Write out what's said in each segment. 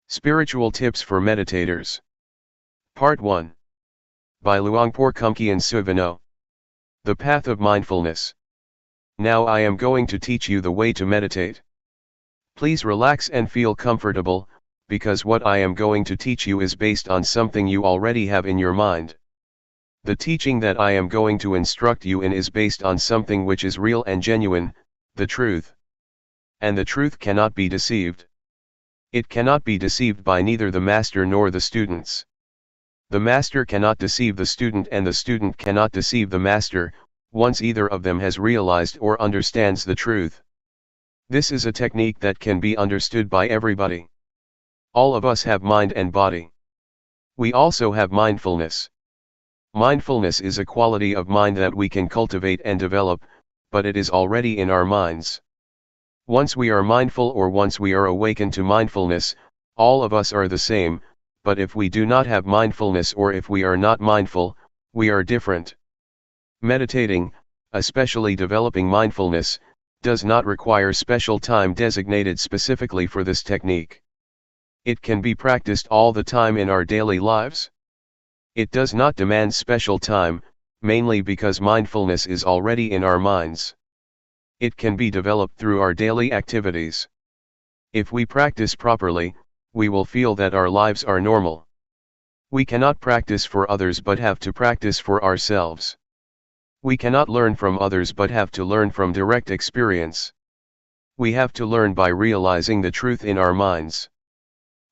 Spiritual Tips for Meditators. Part 1. By Luangpor Teean. The Path of Mindfulness. Now I am going to teach you the way to meditate. Please relax and feel comfortable, because what I am going to teach you is based on something you already have in your mind. The teaching that I am going to instruct you in is based on something which is real and genuine, the truth. And the truth cannot be deceived. It cannot be deceived by neither the master nor the students. The master cannot deceive the student and the student cannot deceive the master, once either of them has realized or understands the truth. This is a technique that can be understood by everybody. All of us have mind and body. We also have mindfulness. Mindfulness is a quality of mind that we can cultivate and develop, but it is already in our minds. Once we are mindful or once we are awakened to mindfulness, all of us are the same, but if we do not have mindfulness or if we are not mindful, we are different. Meditating, especially developing mindfulness, does not require special time designated specifically for this technique. It can be practiced all the time in our daily lives. It does not demand special time, mainly because mindfulness is already in our minds. It can be developed through our daily activities. If we practice properly, we will feel that our lives are normal. We cannot practice for others but have to practice for ourselves. We cannot learn from others but have to learn from direct experience. We have to learn by realizing the truth in our minds.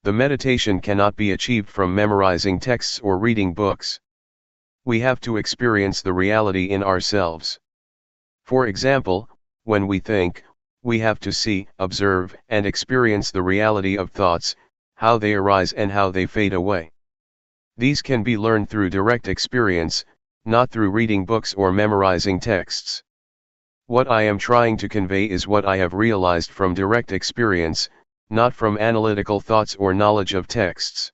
The meditation cannot be achieved from memorizing texts or reading books. We have to experience the reality in ourselves. For example, when we think, we have to see, observe, and experience the reality of thoughts, how they arise and how they fade away. These can be learned through direct experience, not through reading books or memorizing texts. What I am trying to convey is what I have realized from direct experience, not from analytical thoughts or knowledge of texts.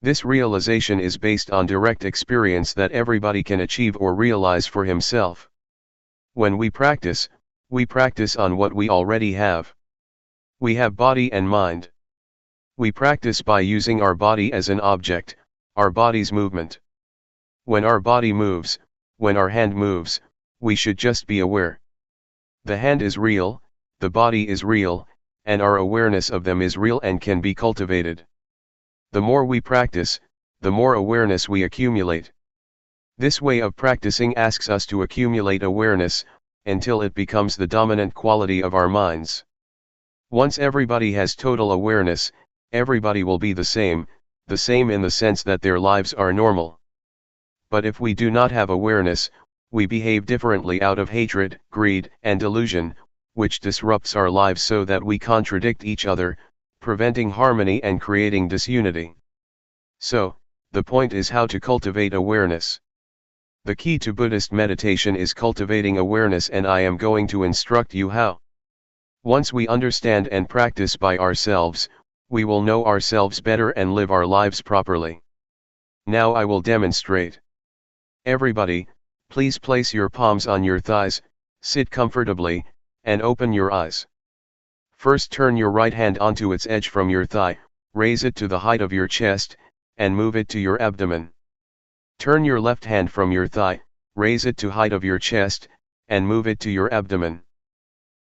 This realization is based on direct experience that everybody can achieve or realize for himself. When we practice on what we already have. We have body and mind. We practice by using our body as an object, our body's movement. When our body moves, when our hand moves, we should just be aware. The hand is real, the body is real, and our awareness of them is real and can be cultivated. The more we practice, the more awareness we accumulate. This way of practicing asks us to accumulate awareness, until it becomes the dominant quality of our minds. Once everybody has total awareness, everybody will be the same in the sense that their lives are normal. But if we do not have awareness, we behave differently out of hatred, greed, and delusion, which disrupts our lives so that we contradict each other, preventing harmony and creating disunity. So, the point is how to cultivate awareness. The key to Buddhist meditation is cultivating awareness, and I am going to instruct you how. Once we understand and practice by ourselves, we will know ourselves better and live our lives properly. Now I will demonstrate. Everybody, please place your palms on your thighs, sit comfortably, and open your eyes. First turn your right hand onto its edge from your thigh, raise it to the height of your chest, and move it to your abdomen. Turn your left hand from your thigh, raise it to height of your chest, and move it to your abdomen.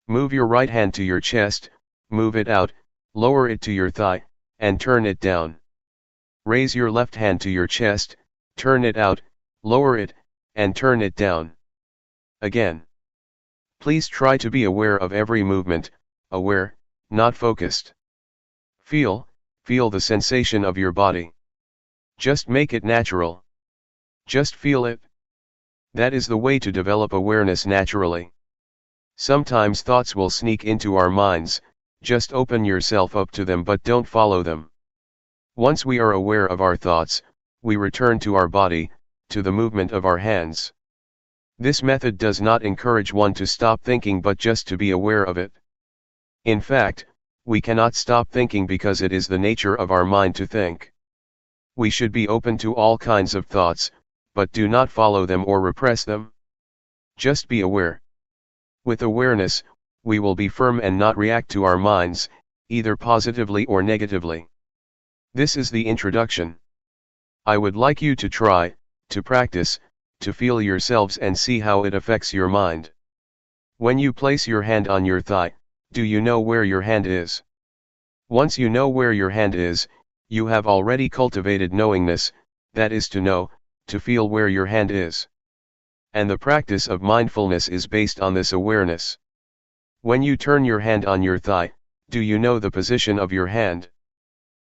Move your right hand to your chest, move it out, lower it to your thigh, and turn it down. Raise your left hand to your chest, turn it out, lower it, and turn it down. Again. Please try to be aware of every movement, aware, not focused. Feel the sensation of your body. Just make it natural. Just feel it. That is the way to develop awareness naturally. Sometimes thoughts will sneak into our minds, just open yourself up to them but don't follow them. Once we are aware of our thoughts, we return to our body, to the movement of our hands. This method does not encourage one to stop thinking but just to be aware of it. In fact, we cannot stop thinking because it is the nature of our mind to think. We should be open to all kinds of thoughts, but do not follow them or repress them. Just be aware. With awareness, we will be firm and not react to our minds, either positively or negatively. This is the introduction. I would like you to try, to practice, to feel yourselves and see how it affects your mind. When you place your hand on your thigh, do you know where your hand is? Once you know where your hand is, you have already cultivated knowingness, that is to know, to feel where your hand is. And the practice of mindfulness is based on this awareness. When you turn your hand on your thigh, do you know the position of your hand?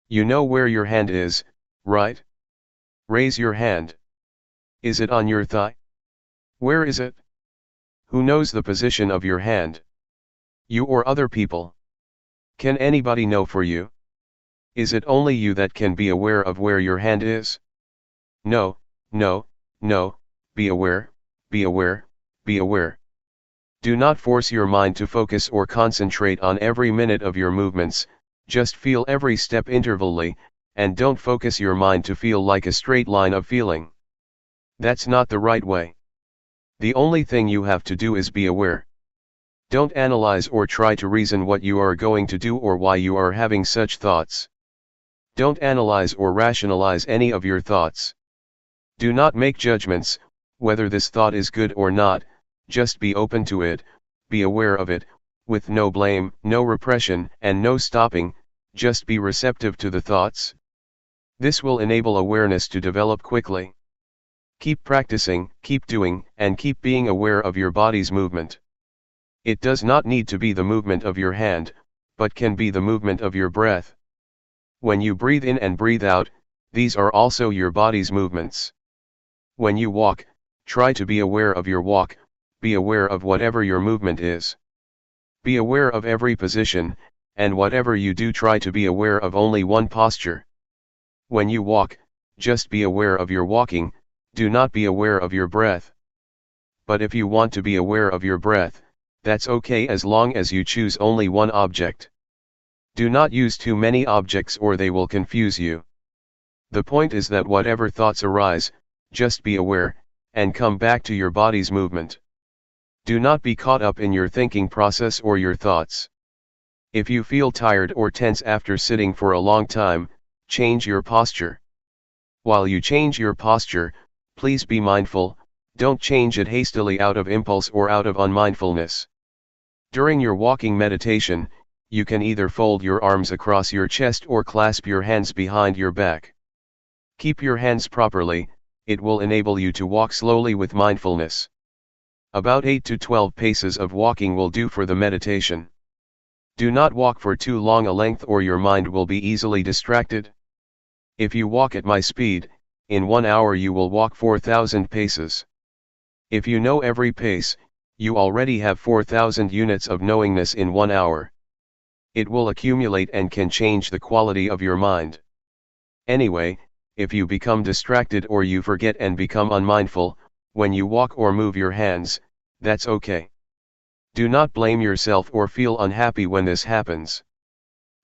You know where your hand is, right? Raise your hand. Is it on your thigh? Where is it? Who knows the position of your hand? You or other people? Can anybody know for you? Is it only you that can be aware of where your hand is? No, no, no, be aware, be aware, be aware. Do not force your mind to focus or concentrate on every minute of your movements, just feel every step intervally, and don't focus your mind to feel like a straight line of feeling. That's not the right way. The only thing you have to do is be aware. Don't analyze or try to reason what you are going to do or why you are having such thoughts. Don't analyze or rationalize any of your thoughts. Do not make judgments, whether this thought is good or not, just be open to it, be aware of it, with no blame, no repression, and no stopping, just be receptive to the thoughts. This will enable awareness to develop quickly. Keep practicing, keep doing, and keep being aware of your body's movement. It does not need to be the movement of your hand, but can be the movement of your breath. When you breathe in and breathe out, these are also your body's movements. When you walk, try to be aware of your walk, be aware of whatever your movement is. Be aware of every position, and whatever you do try to be aware of only one posture. When you walk, just be aware of your walking, do not be aware of your breath. But if you want to be aware of your breath, that's okay as long as you choose only one object. Do not use too many objects or they will confuse you. The point is that whatever thoughts arise, just be aware, and come back to your body's movement. Do not be caught up in your thinking process or your thoughts. If you feel tired or tense after sitting for a long time, change your posture. While you change your posture, please be mindful, don't change it hastily out of impulse or out of unmindfulness. During your walking meditation, you can either fold your arms across your chest or clasp your hands behind your back. Keep your hands properly, it will enable you to walk slowly with mindfulness. About 8 to 12 paces of walking will do for the meditation. Do not walk for too long a length or your mind will be easily distracted. If you walk at my speed, in 1 hour you will walk 4,000 paces. If you know every pace, you already have 4,000 units of knowingness in 1 hour. It will accumulate and can change the quality of your mind. Anyway, if you become distracted or you forget and become unmindful, when you walk or move your hands, that's okay. Do not blame yourself or feel unhappy when this happens.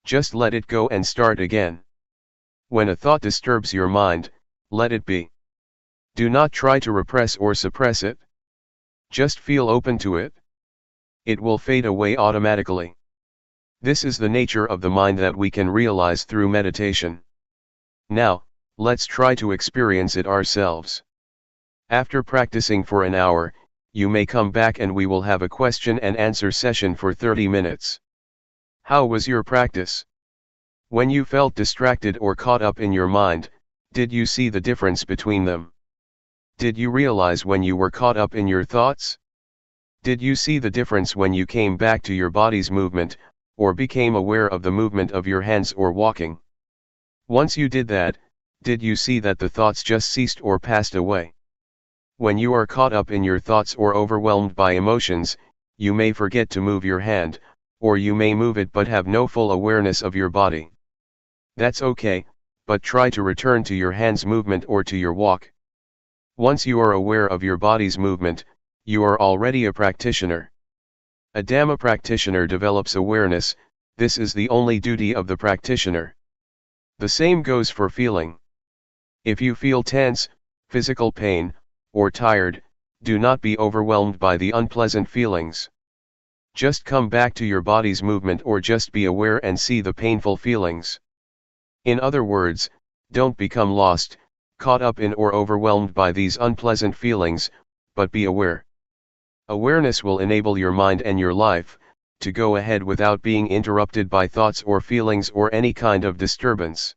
Just let it go and start again. When a thought disturbs your mind, let it be. Do not try to repress or suppress it. Just feel open to it. It will fade away automatically. This is the nature of the mind that we can realize through meditation. Now, let's try to experience it ourselves. After practicing for an hour, you may come back and we will have a question and answer session for 30 minutes. How was your practice? When you felt distracted or caught up in your mind, did you see the difference between them? Did you realize when you were caught up in your thoughts? Did you see the difference when you came back to your body's movement, or became aware of the movement of your hands or walking? Once you did that, did you see that the thoughts just ceased or passed away? When you are caught up in your thoughts or overwhelmed by emotions, you may forget to move your hand, or you may move it but have no full awareness of your body. That's okay, but try to return to your hand's movement or to your walk. Once you are aware of your body's movement, you are already a practitioner. A Dhamma practitioner develops awareness. This is the only duty of the practitioner. The same goes for feeling. If you feel tense, physical pain, or tired, do not be overwhelmed by the unpleasant feelings. Just come back to your body's movement or just be aware and see the painful feelings. In other words, don't become lost, caught up in or overwhelmed by these unpleasant feelings, but be aware. Awareness will enable your mind and your life to go ahead without being interrupted by thoughts or feelings or any kind of disturbance.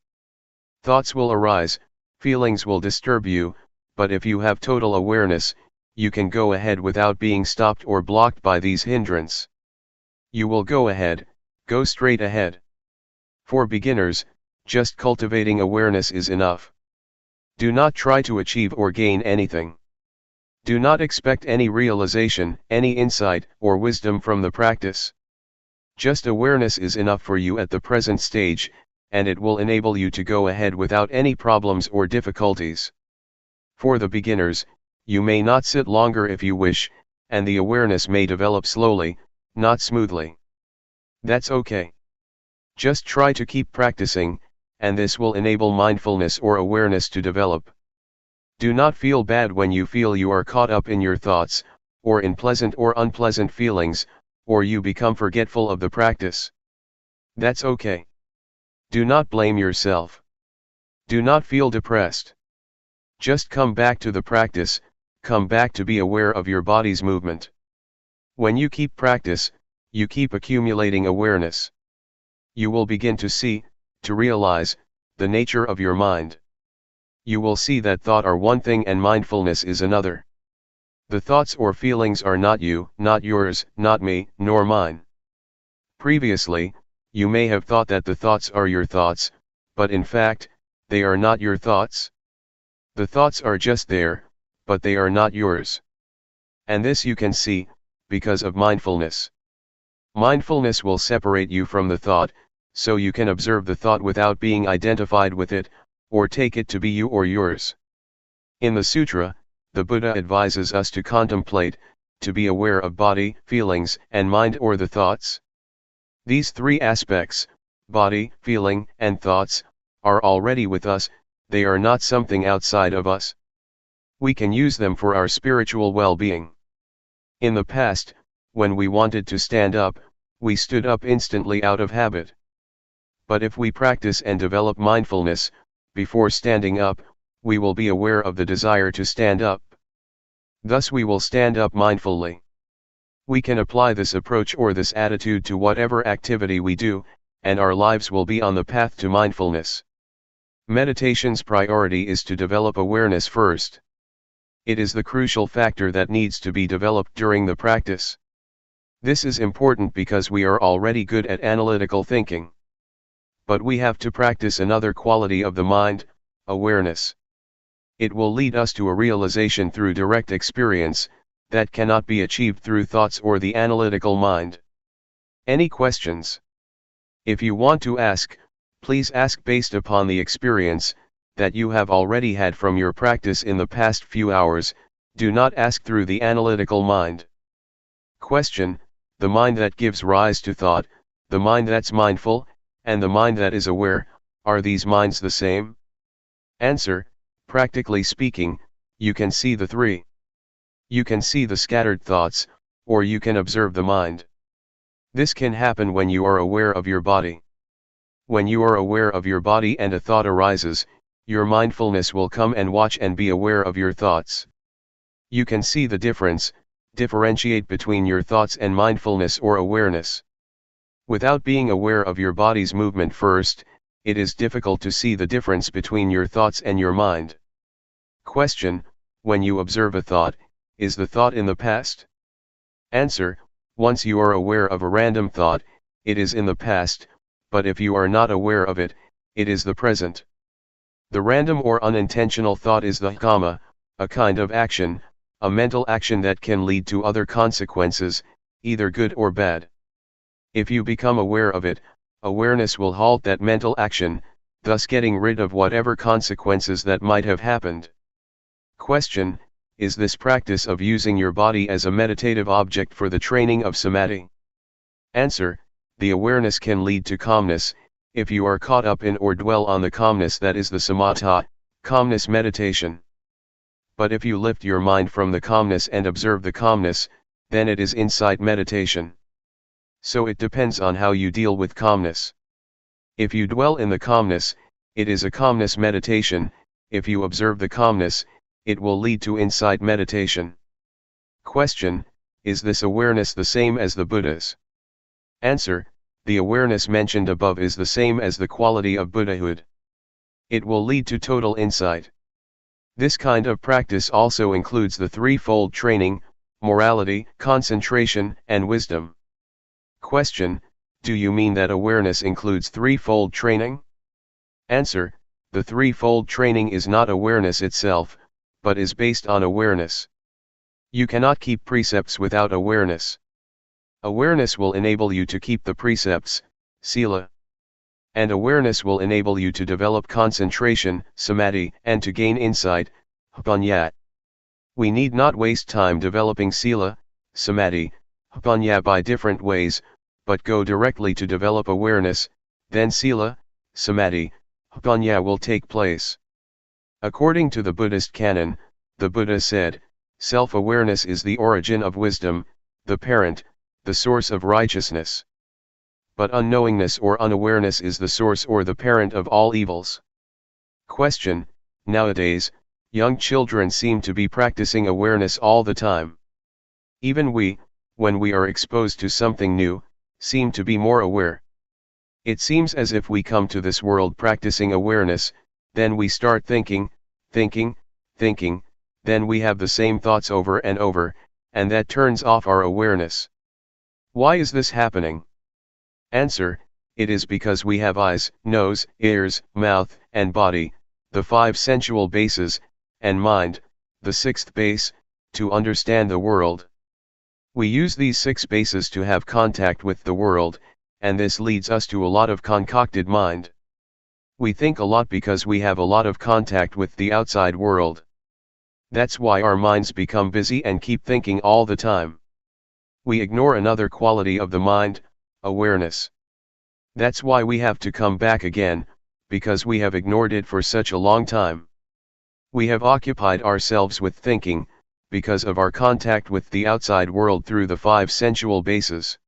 Thoughts will arise, feelings will disturb you, but if you have total awareness, you can go ahead without being stopped or blocked by these hindrances. You will go ahead, go straight ahead. For beginners, just cultivating awareness is enough. Do not try to achieve or gain anything. Do not expect any realization, any insight, or wisdom from the practice. Just awareness is enough for you at the present stage, and it will enable you to go ahead without any problems or difficulties. For the beginners, you may not sit longer if you wish, and the awareness may develop slowly, not smoothly. That's okay. Just try to keep practicing, and this will enable mindfulness or awareness to develop. Do not feel bad when you feel you are caught up in your thoughts, or in pleasant or unpleasant feelings, or you become forgetful of the practice. That's okay. Do not blame yourself. Do not feel depressed. Just come back to the practice, come back to be aware of your body's movement. When you keep practice, you keep accumulating awareness. You will begin to see, to realize, the nature of your mind. You will see that thought are one thing and mindfulness is another. The thoughts or feelings are not you, not yours, not me, nor mine. Previously, you may have thought that the thoughts are your thoughts, but in fact, they are not your thoughts. The thoughts are just there, but they are not yours. And this you can see, because of mindfulness. Mindfulness will separate you from the thought, so you can observe the thought without being identified with it, or take it to be you or yours. In the sutra, the Buddha advises us to contemplate, to be aware of body, feelings, and mind or the thoughts. These three aspects, body, feeling, and thoughts, are already with us, they are not something outside of us. We can use them for our spiritual well-being. In the past, when we wanted to stand up, we stood up instantly out of habit. But if we practice and develop mindfulness, before standing up, we will be aware of the desire to stand up. Thus we will stand up mindfully. We can apply this approach or this attitude to whatever activity we do, and our lives will be on the path to mindfulness. Meditation's priority is to develop awareness first. It is the crucial factor that needs to be developed during the practice. This is important because we are already good at analytical thinking. But we have to practice another quality of the mind, awareness. It will lead us to a realization through direct experience, that cannot be achieved through thoughts or the analytical mind. Any questions? If you want to ask, please ask based upon the experience that you have already had from your practice in the past few hours. Do not ask through the analytical mind. Question: the mind that gives rise to thought, the mind that's mindful, and the mind that is aware, are these minds the same? Answer: practically speaking, you can see the three. You can see the scattered thoughts, or you can observe the mind. This can happen when you are aware of your body. When you are aware of your body and a thought arises, your mindfulness will come and watch and be aware of your thoughts. You can see the difference, differentiate between your thoughts and mindfulness or awareness. Without being aware of your body's movement first, it is difficult to see the difference between your thoughts and your mind. Question: when you observe a thought, is the thought in the past? Answer: once you are aware of a random thought, it is in the past, but if you are not aware of it, it is the present. The random or unintentional thought is the kamma, a kind of action, a mental action that can lead to other consequences, either good or bad. If you become aware of it, awareness will halt that mental action, thus getting rid of whatever consequences that might have happened. Question: is this practice of using your body as a meditative object for the training of samadhi? Answer: the awareness can lead to calmness, if you are caught up in or dwell on the calmness that is the samatha, calmness meditation. But if you lift your mind from the calmness and observe the calmness, then it is insight meditation. So it depends on how you deal with calmness. If you dwell in the calmness, it is a calmness meditation. If you observe the calmness, it will lead to insight meditation. Question: is this awareness the same as the Buddha's? Answer: the awareness mentioned above is the same as the quality of Buddhahood. It will lead to total insight. This kind of practice also includes the threefold training: morality, concentration, and wisdom. Question: do you mean that awareness includes threefold training? Answer: the threefold training is not awareness itself, but is based on awareness. You cannot keep precepts without awareness. Awareness will enable you to keep the precepts, sila. And awareness will enable you to develop concentration, samadhi, and to gain insight, panya. We need not waste time developing sila, samadhi, panya by different ways, but go directly to develop awareness, then sila, samadhi, panya will take place. According to the Buddhist canon, the Buddha said, self-awareness is the origin of wisdom, the parent, the source of righteousness. But unknowingness or unawareness is the source or the parent of all evils. Question: nowadays, young children seem to be practicing awareness all the time. Even we, when we are exposed to something new, seem to be more aware. It seems as if we come to this world practicing awareness, then we start thinking, then we have the same thoughts over and over, and that turns off our awareness. Why is this happening? Answer: it is because we have eyes, nose, ears, mouth, and body, the 5 sensual bases, and mind, the 6th base, to understand the world. We use these 6 bases to have contact with the world, and this leads us to a lot of concocted mind. We think a lot because we have a lot of contact with the outside world. That's why our minds become busy and keep thinking all the time. We ignore another quality of the mind, awareness. That's why we have to come back again, because we have ignored it for such a long time. We have occupied ourselves with thinking, because of our contact with the outside world through the 5 sensual bases.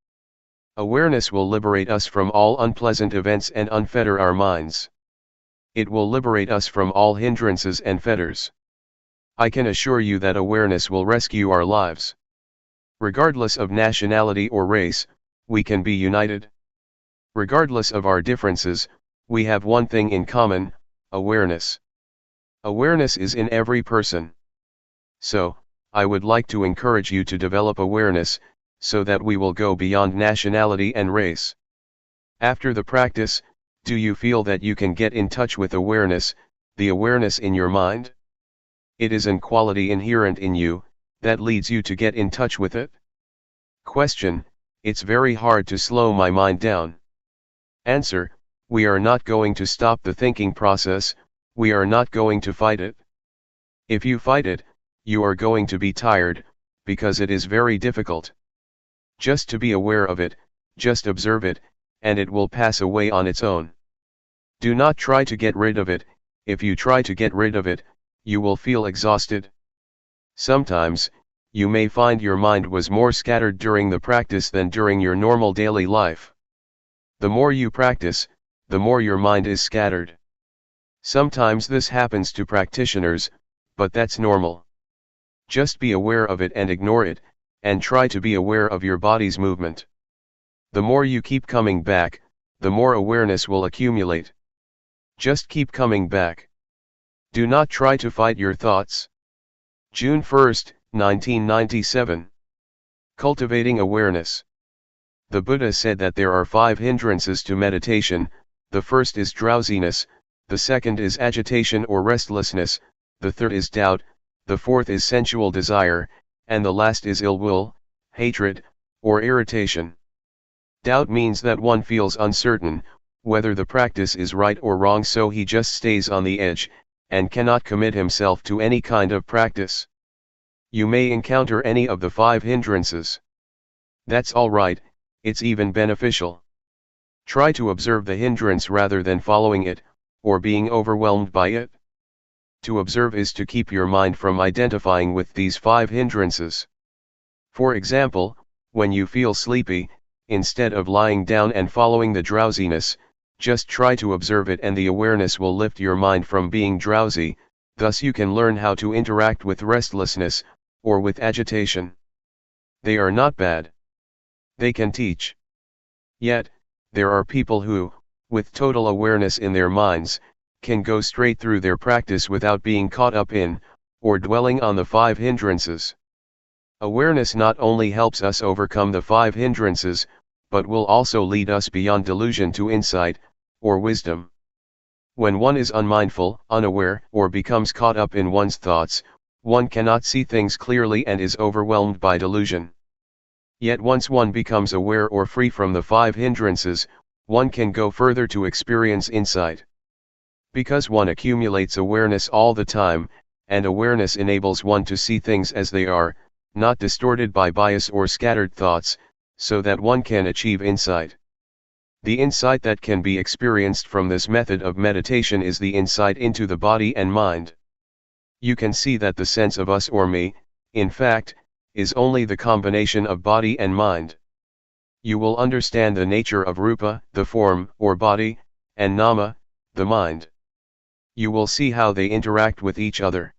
Awareness will liberate us from all unpleasant events and unfetter our minds. It will liberate us from all hindrances and fetters. I can assure you that awareness will rescue our lives. Regardless of nationality or race, we can be united. Regardless of our differences, we have one thing in common: awareness. Awareness is in every person. So, I would like to encourage you to develop awareness, so that we will go beyond nationality and race. After the practice, do you feel that you can get in touch with awareness, the awareness in your mind? It is an quality inherent in you, that leads you to get in touch with it. Question: it's very hard to slow my mind down. Answer: we are not going to stop the thinking process, we are not going to fight it. If you fight it, you are going to be tired, because it is very difficult. Just to be aware of it, just observe it, and it will pass away on its own. Do not try to get rid of it. If you try to get rid of it, you will feel exhausted. Sometimes, you may find your mind was more scattered during the practice than during your normal daily life. The more you practice, the more your mind is scattered. Sometimes this happens to practitioners, but that's normal. Just be aware of it and ignore it, and try to be aware of your body's movement. The more you keep coming back, the more awareness will accumulate. Just keep coming back. Do not try to fight your thoughts. June 1, 1997. Cultivating awareness. The Buddha said that there are 5 hindrances to meditation. The first is drowsiness, the second is agitation or restlessness, the third is doubt, the fourth is sensual desire, and the last is ill will, hatred, or irritation. Doubt means that one feels uncertain whether the practice is right or wrong, so he just stays on the edge, and cannot commit himself to any kind of practice. You may encounter any of the 5 hindrances. That's alright, it's even beneficial. Try to observe the hindrance rather than following it, or being overwhelmed by it. To observe is to keep your mind from identifying with these 5 hindrances. For example, when you feel sleepy, instead of lying down and following the drowsiness, just try to observe it, and the awareness will lift your mind from being drowsy. Thus you can learn how to interact with restlessness, or with agitation. They are not bad. They can teach. Yet, there are people who, with total awareness in their minds, can go straight through their practice without being caught up in, or dwelling on the 5 hindrances. Awareness not only helps us overcome the 5 hindrances, but will also lead us beyond delusion to insight, or wisdom. When one is unmindful, unaware, or becomes caught up in one's thoughts, one cannot see things clearly and is overwhelmed by delusion. Yet once one becomes aware or free from the 5 hindrances, one can go further to experience insight. Because one accumulates awareness all the time, and awareness enables one to see things as they are, not distorted by bias or scattered thoughts, so that one can achieve insight. The insight that can be experienced from this method of meditation is the insight into the body and mind. You can see that the sense of us or me, in fact, is only the combination of body and mind. You will understand the nature of rupa, the form or body, and nama, the mind. You will see how they interact with each other.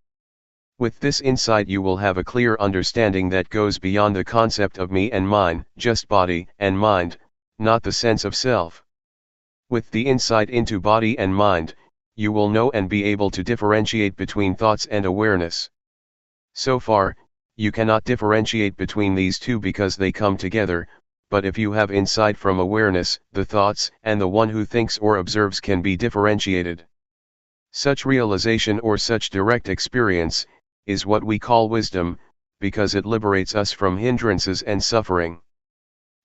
With this insight you will have a clear understanding that goes beyond the concept of me and mine, just body and mind, not the sense of self. With the insight into body and mind, you will know and be able to differentiate between thoughts and awareness. So far, you cannot differentiate between these two because they come together, but if you have insight from awareness, the thoughts and the one who thinks or observes can be differentiated. Such realization or such direct experience is what we call wisdom, because it liberates us from hindrances and suffering.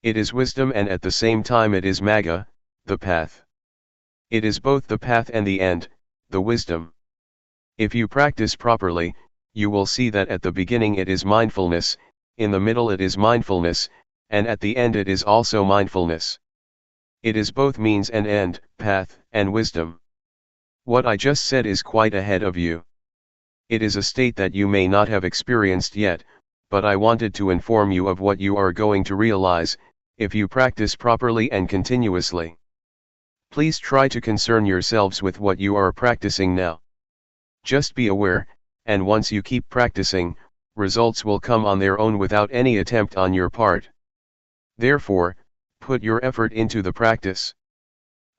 It is wisdom, and at the same time it is magga, the path. It is both the path and the end, the wisdom. If you practice properly, you will see that at the beginning it is mindfulness, in the middle it is mindfulness, and at the end it is also mindfulness. It is both means and end, path and wisdom. What I just said is quite ahead of you. It is a state that you may not have experienced yet, but I wanted to inform you of what you are going to realize, if you practice properly and continuously. Please try to concern yourselves with what you are practicing now. Just be aware, and once you keep practicing, results will come on their own without any attempt on your part. Therefore, put your effort into the practice.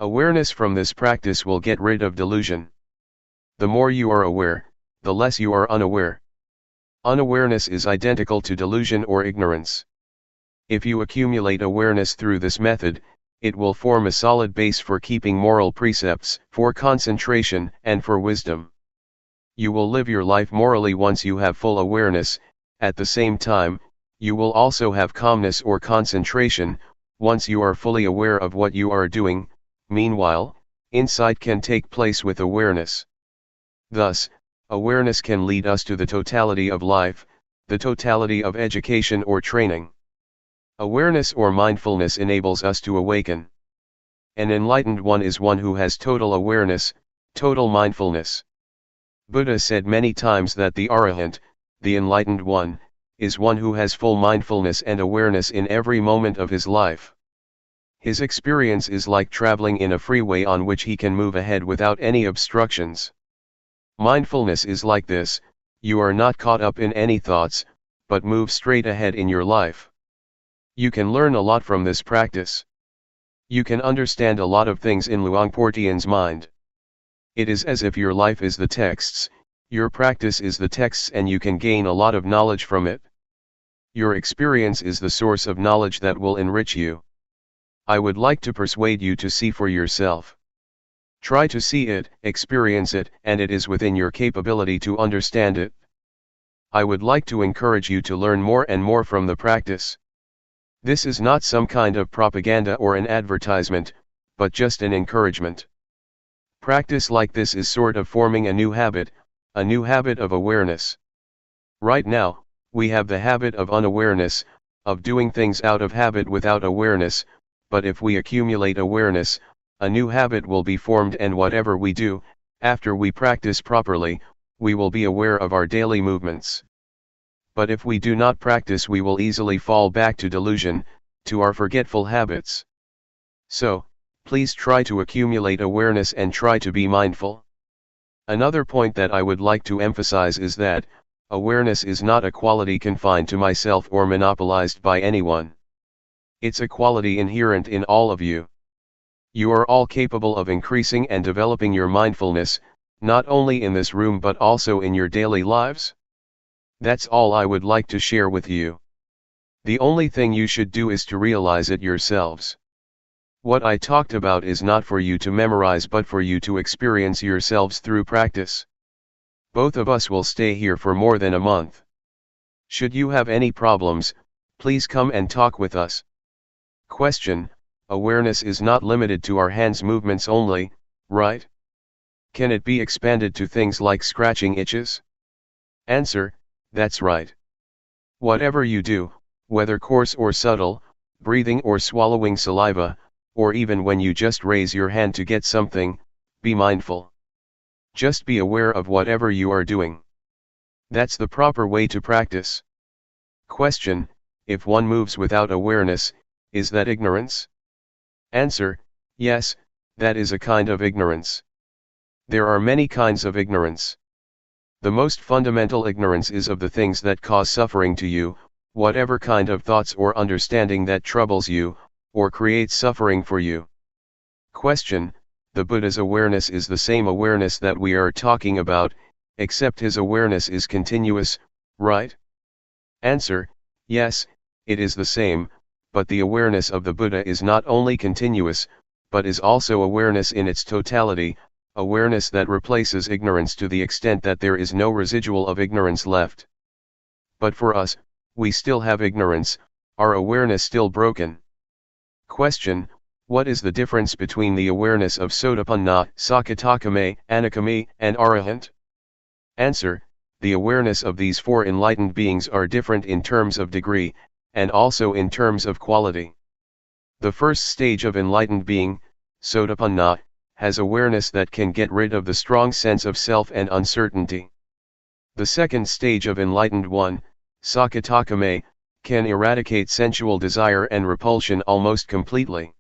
Awareness from this practice will get rid of delusion. The more you are aware, the less you are unaware. Unawareness is identical to delusion or ignorance. If you accumulate awareness through this method, it will form a solid base for keeping moral precepts, for concentration, and for wisdom. You will live your life morally once you have full awareness. At the same time, you will also have calmness or concentration, once you are fully aware of what you are doing. Meanwhile, insight can take place with awareness. Thus, awareness can lead us to the totality of life, the totality of education or training. Awareness or mindfulness enables us to awaken. An enlightened one is one who has total awareness, total mindfulness. Buddha said many times that the Arahant, the enlightened one, is one who has full mindfulness and awareness in every moment of his life. His experience is like traveling in a freeway on which he can move ahead without any obstructions. Mindfulness is like this: you are not caught up in any thoughts, but move straight ahead in your life. You can learn a lot from this practice. You can understand a lot of things in Luangpor Teean's mind. It is as if your life is the texts, your practice is the texts, and you can gain a lot of knowledge from it. Your experience is the source of knowledge that will enrich you. I would like to persuade you to see for yourself. Try to see it, experience it, and it is within your capability to understand it. I would like to encourage you to learn more and more from the practice. This is not some kind of propaganda or an advertisement, but just an encouragement. Practice like this is sort of forming a new habit of awareness. Right now, we have the habit of unawareness, of doing things out of habit without awareness, but if we accumulate awareness, a new habit will be formed, and whatever we do, after we practice properly, we will be aware of our daily movements. But if we do not practice, we will easily fall back to delusion, to our forgetful habits. So, please try to accumulate awareness and try to be mindful. Another point that I would like to emphasize is that, awareness is not a quality confined to myself or monopolized by anyone. It's a quality inherent in all of you. You are all capable of increasing and developing your mindfulness, not only in this room but also in your daily lives. That's all I would like to share with you. The only thing you should do is to realize it yourselves. What I talked about is not for you to memorize but for you to experience yourselves through practice. Both of us will stay here for more than a month. Should you have any problems, please come and talk with us. Question: awareness is not limited to our hands movements only, right? Can it be expanded to things like scratching itches? Answer: that's right. Whatever you do, whether coarse or subtle, breathing or swallowing saliva, or even when you just raise your hand to get something, be mindful. Just be aware of whatever you are doing. That's the proper way to practice. Question: if one moves without awareness, is that ignorance? Answer: yes, that is a kind of ignorance. There are many kinds of ignorance. The most fundamental ignorance is of the things that cause suffering to you, whatever kind of thoughts or understanding that troubles you, or creates suffering for you. Question: the Buddha's awareness is the same awareness that we are talking about, except his awareness is continuous, right? Answer: yes, it is the same, but the awareness of the Buddha is not only continuous, but is also awareness in its totality, awareness that replaces ignorance to the extent that there is no residual of ignorance left. But for us, we still have ignorance, our awareness still broken. Question: what is the difference between the awareness of Sotapanna, Sakadagami, Anagami, and Arahant? Answer: the awareness of these four enlightened beings are different in terms of degree, and also in terms of quality. The first stage of enlightened being, Sotapanna, has awareness that can get rid of the strong sense of self and uncertainty. The second stage of enlightened one, Sakadagami, can eradicate sensual desire and repulsion almost completely.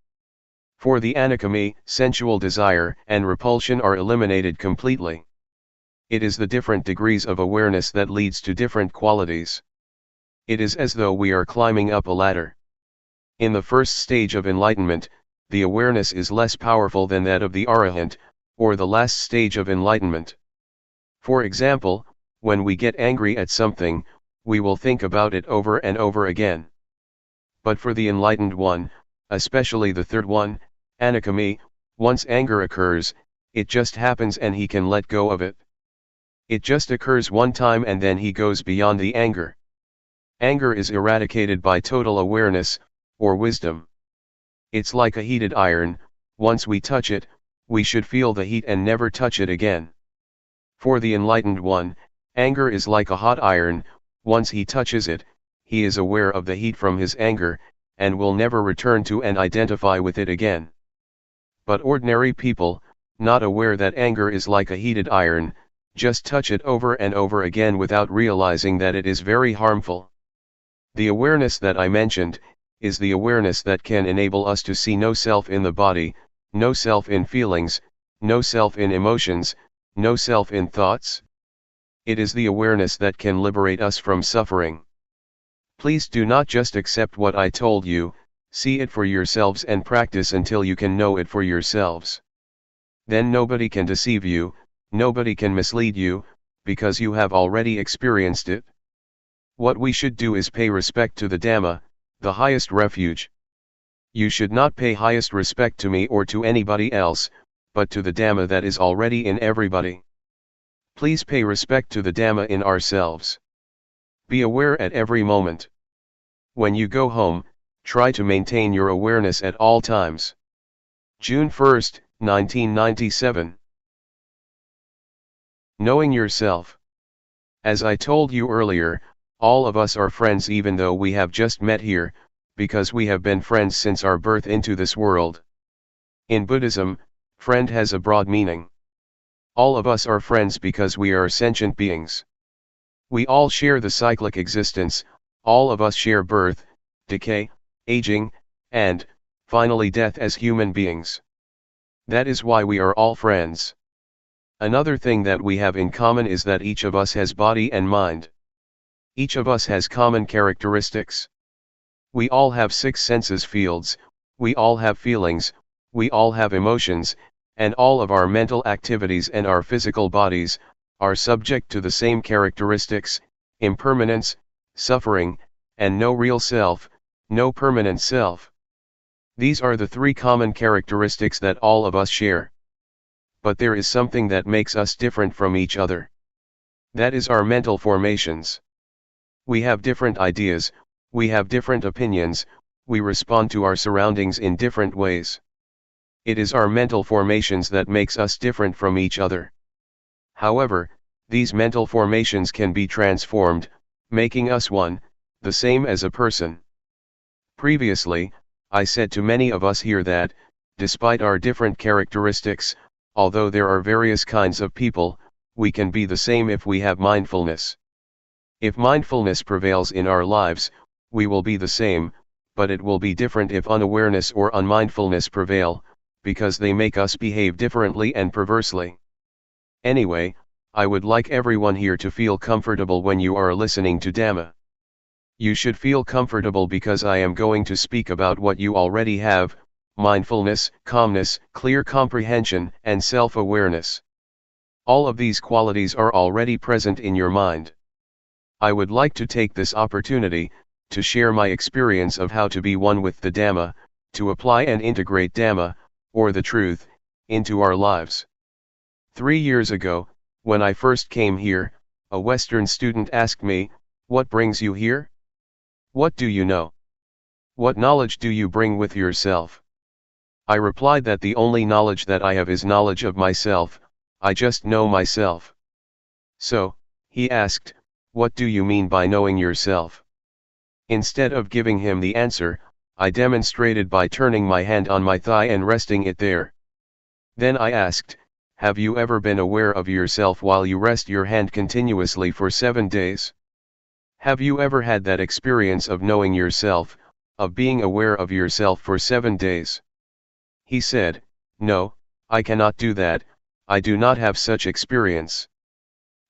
For the Anagami, sensual desire and repulsion are eliminated completely. It is the different degrees of awareness that leads to different qualities. It is as though we are climbing up a ladder. In the first stage of enlightenment, the awareness is less powerful than that of the Arahant, or the last stage of enlightenment. For example, when we get angry at something, we will think about it over and over again. But for the enlightened one, especially the third one, Anagami, once anger occurs, it just happens and he can let go of it. It just occurs one time and then he goes beyond the anger. Anger is eradicated by total awareness, or wisdom. It's like a heated iron, once we touch it, we should feel the heat and never touch it again. For the enlightened one, anger is like a hot iron, once he touches it, he is aware of the heat from his anger, and will never return to and identify with it again. But ordinary people, not aware that anger is like a heated iron, just touch it over and over again without realizing that it is very harmful. The awareness that I mentioned, is the awareness that can enable us to see no self in the body, no self in feelings, no self in emotions, no self in thoughts. It is the awareness that can liberate us from suffering. Please do not just accept what I told you, see it for yourselves and practice until you can know it for yourselves. Then nobody can deceive you, nobody can mislead you, because you have already experienced it. What we should do is pay respect to the Dhamma, the highest refuge. You should not pay highest respect to me or to anybody else, but to the Dhamma that is already in everybody. Please pay respect to the Dhamma in ourselves. Be aware at every moment. When you go home, Try to maintain your awareness at all times. June 1, 1997. Knowing yourself. As I told you earlier, all of us are friends even though we have just met here, because we have been friends since our birth into this world. In Buddhism, friend has a broad meaning. All of us are friends because we are sentient beings. We all share the cyclic existence, all of us share birth, decay, aging, and, finally death as human beings. That is why we are all friends. Another thing that we have in common is that each of us has body and mind. Each of us has common characteristics. We all have 6 senses fields, we all have feelings, we all have emotions, and all of our mental activities and our physical bodies are subject to the same characteristics: impermanence, suffering, and no real self, no permanent self. These are the 3 common characteristics that all of us share. But there is something that makes us different from each other. That is our mental formations. We have different ideas, we have different opinions, we respond to our surroundings in different ways. It is our mental formations that makes us different from each other. However, these mental formations can be transformed, making us one, the same as a person. Previously, I said to many of us here that, despite our different characteristics, although there are various kinds of people, we can be the same if we have mindfulness. If mindfulness prevails in our lives, we will be the same, but it will be different if unawareness or unmindfulness prevail, because they make us behave differently and perversely. Anyway, I would like everyone here to feel comfortable when you are listening to Dhamma. You should feel comfortable because I am going to speak about what you already have: mindfulness, calmness, clear comprehension, and self-awareness. All of these qualities are already present in your mind. I would like to take this opportunity to share my experience of how to be one with the Dhamma, to apply and integrate Dhamma, or the truth, into our lives. 3 years ago, when I first came here, a Western student asked me, "What brings you here? What do you know? What knowledge do you bring with yourself?" I replied that the only knowledge that I have is knowledge of myself. I just know myself. So, he asked, "What do you mean by knowing yourself?" Instead of giving him the answer, I demonstrated by turning my hand on my thigh and resting it there. Then I asked, "Have you ever been aware of yourself while you rest your hand continuously for 7 days? Have you ever had that experience of knowing yourself, of being aware of yourself for 7 days?" He said, "No, I cannot do that, I do not have such experience."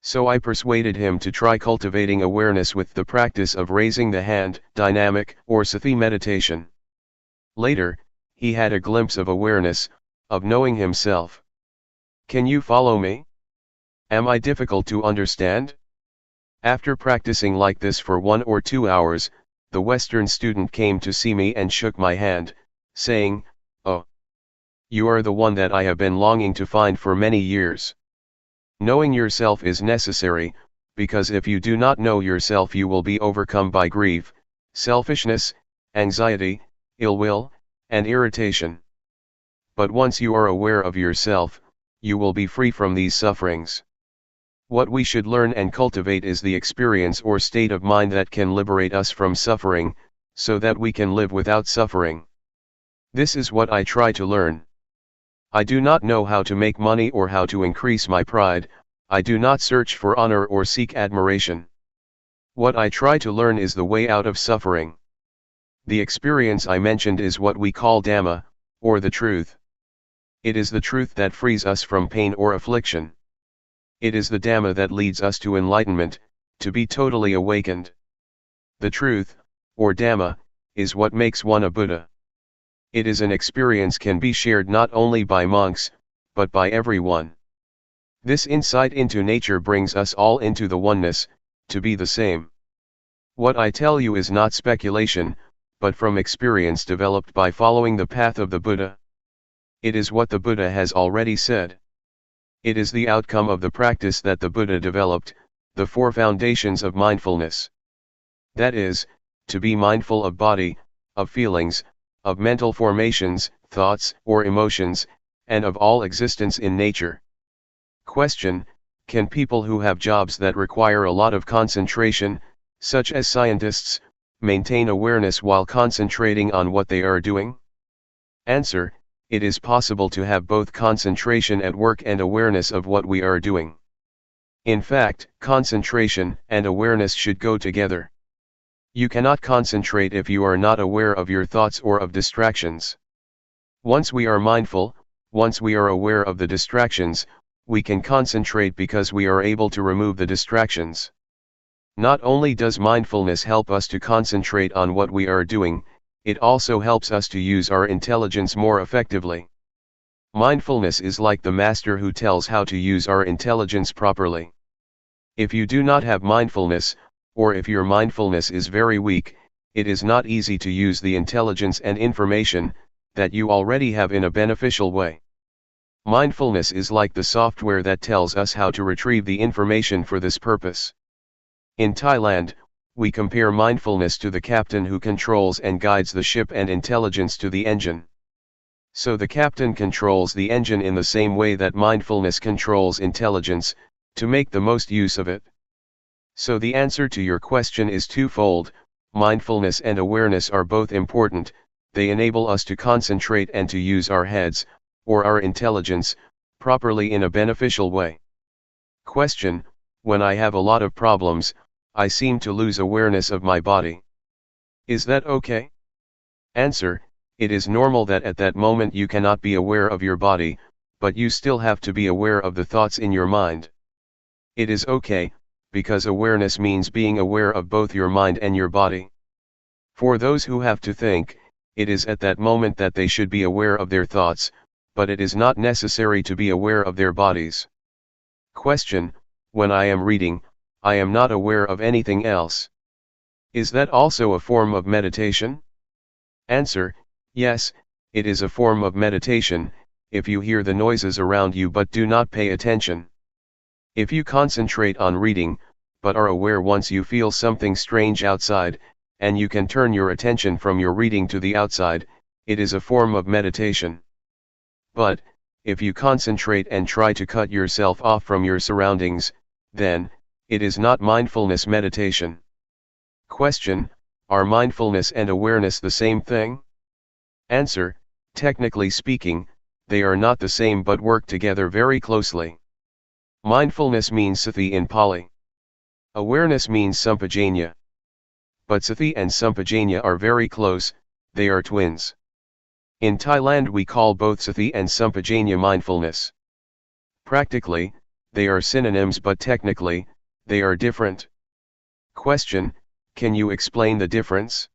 So I persuaded him to try cultivating awareness with the practice of raising the hand, dynamic or sati meditation. Later, he had a glimpse of awareness, of knowing himself. Can you follow me? Am I difficult to understand? After practicing like this for 1 or 2 hours, the Western student came to see me and shook my hand, saying, "Oh, you are the one that I have been longing to find for many years." Knowing yourself is necessary, because if you do not know yourself you will be overcome by grief, selfishness, anxiety, ill will, and irritation. But once you are aware of yourself, you will be free from these sufferings. What we should learn and cultivate is the experience or state of mind that can liberate us from suffering, so that we can live without suffering. This is what I try to learn. I do not know how to make money or how to increase my pride, I do not search for honor or seek admiration. What I try to learn is the way out of suffering. The experience I mentioned is what we call Dhamma, or the truth. It is the truth that frees us from pain or affliction. It is the Dhamma that leads us to enlightenment, to be totally awakened. The truth, or Dhamma, is what makes one a Buddha. It is an experience can be shared not only by monks, but by everyone. This insight into nature brings us all into the oneness, to be the same. What I tell you is not speculation, but from experience developed by following the path of the Buddha. It is what the Buddha has already said. It is the outcome of the practice that the Buddha developed, the 4 foundations of mindfulness. That is, to be mindful of body, of feelings, of mental formations, thoughts, or emotions, and of all existence in nature. Question: can people who have jobs that require a lot of concentration, such as scientists, maintain awareness while concentrating on what they are doing? Answer: it is possible to have both concentration at work and awareness of what we are doing. In fact, concentration and awareness should go together. You cannot concentrate if you are not aware of your thoughts or of distractions. Once we are mindful, once we are aware of the distractions, we can concentrate because we are able to remove the distractions. Not only does mindfulness help us to concentrate on what we are doing, it also helps us to use our intelligence more effectively. Mindfulness is like the master who tells how to use our intelligence properly. If you do not have mindfulness, or if your mindfulness is very weak, it is not easy to use the intelligence and information that you already have in a beneficial way. Mindfulness is like the software that tells us how to retrieve the information for this purpose. In Thailand, we compare mindfulness to the captain who controls and guides the ship and intelligence to the engine. So the captain controls the engine in the same way that mindfulness controls intelligence, to make the most use of it. So the answer to your question is twofold: mindfulness and awareness are both important. They enable us to concentrate and to use our heads, or our intelligence, properly in a beneficial way. Question: when I have a lot of problems, I seem to lose awareness of my body. Is that okay? Answer: it is normal that at that moment you cannot be aware of your body, but you still have to be aware of the thoughts in your mind. It is okay, because awareness means being aware of both your mind and your body. For those who have to think, it is at that moment that they should be aware of their thoughts, but it is not necessary to be aware of their bodies. Question: when I am reading, I am not aware of anything else. Is that also a form of meditation? Answer: yes, it is a form of meditation, if you hear the noises around you but do not pay attention. If you concentrate on reading, but are aware once you feel something strange outside, and you can turn your attention from your reading to the outside, it is a form of meditation. But, if you concentrate and try to cut yourself off from your surroundings, then, it is not mindfulness meditation. Question: are mindfulness and awareness the same thing? Answer: technically speaking, they are not the same but work together very closely. Mindfulness means sati in Pali. Awareness means sampajanya. But sati and sampajanya are very close, they are twins. In Thailand we call both sati and sampajanya mindfulness. Practically, they are synonyms, but technically, they are different. Question: can you explain the difference?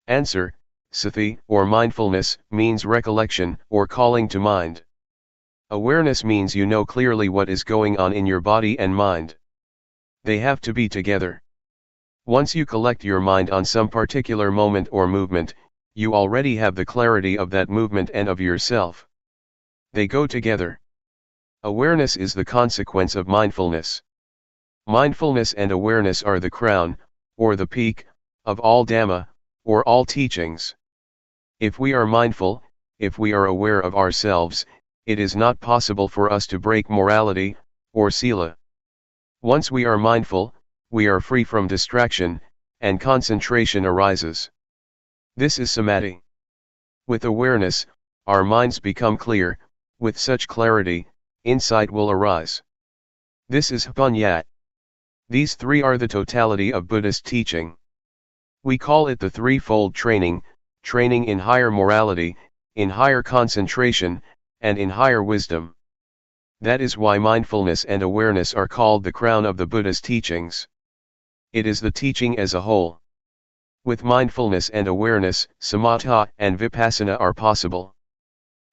Answer: sati, or mindfulness, means recollection, or calling to mind. Awareness means you know clearly what is going on in your body and mind. They have to be together. Once you collect your mind on some particular moment or movement, you already have the clarity of that movement and of yourself. They go together. Awareness is the consequence of mindfulness. Mindfulness and awareness are the crown, or the peak, of all Dhamma, or all teachings. If we are mindful, if we are aware of ourselves, it is not possible for us to break morality, or sila. Once we are mindful, we are free from distraction, and concentration arises. This is samadhi. With awareness, our minds become clear. With such clarity, insight will arise. This is Panyat. These three are the totality of Buddhist teaching. We call it the threefold training: training in higher morality, in higher concentration, and in higher wisdom. That is why mindfulness and awareness are called the crown of the Buddha's teachings. It is the teaching as a whole. With mindfulness and awareness, samatha and vipassana are possible.